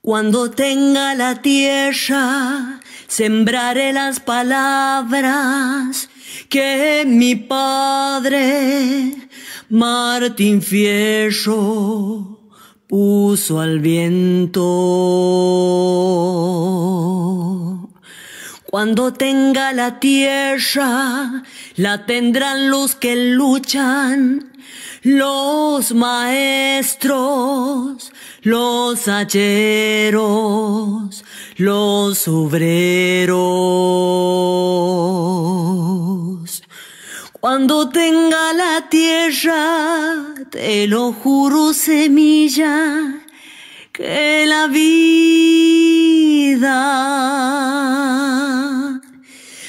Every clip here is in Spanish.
Cuando tenga la tierra, sembraré las palabras que mi padre, Martín Fierro, puso al viento. Cuando tenga la tierra, la tendrán los que luchan, los maestros, los hacheros, los obreros. Cuando tenga la tierra, te lo juro, semilla, que la vida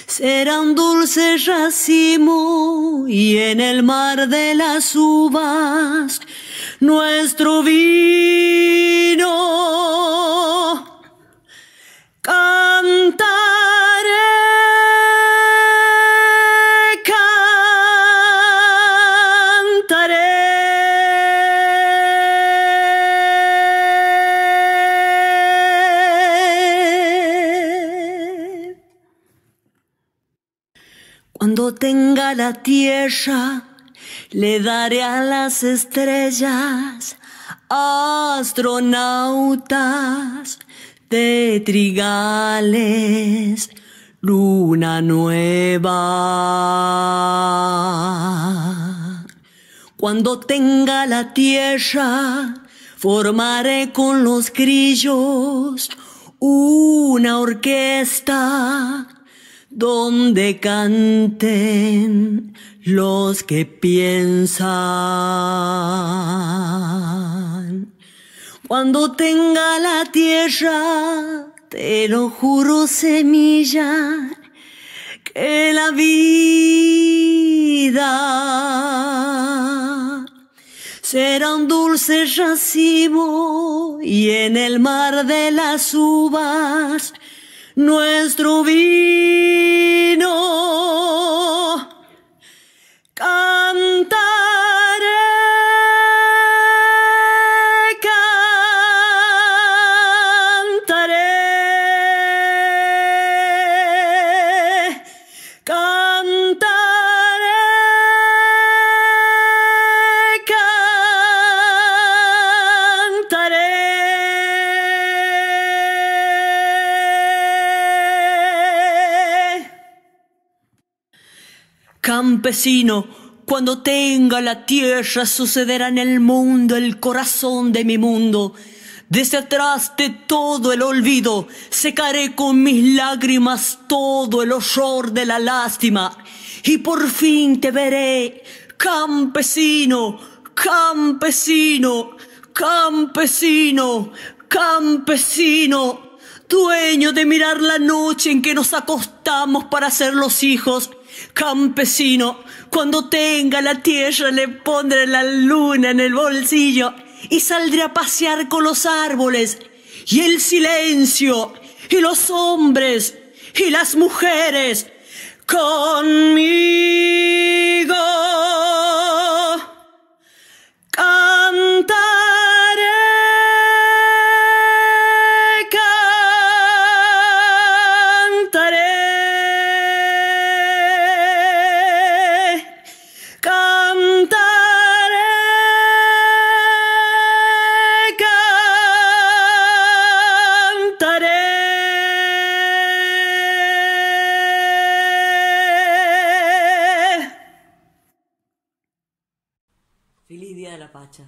será un dulce racimo y en el mar de las uvas nuestro vino. Cantaré, cantaré. Cuando tenga la tierra, le daré a las estrellas, astronautas de trigales, luna nueva. Cuando tenga la tierra, formaré con los grillos una orquesta donde canten los que piensan. Cuando tenga la tierra, te lo juro, semilla, que la vida será un dulce racimo y en el mar de las uvas nuestro vino. Cantaré, cantaré, cantaré, cantaré. Campesino, cuando tenga la tierra, sucederá en el mundo el corazón de mi mundo. Desde atrás de todo el olvido, secaré con mis lágrimas todo el horror de la lástima. Y por fin te veré, campesino, campesino, campesino, campesino, dueño de mirar la noche en que nos acostamos para ser los hijos. Campesino, cuando tenga la tierra le pondré la luna en el bolsillo y saldré a pasear con los árboles y el silencio y los hombres y las mujeres conmigo. Cantaré, cantaré, cantaré. Feliz Día de la Pacha.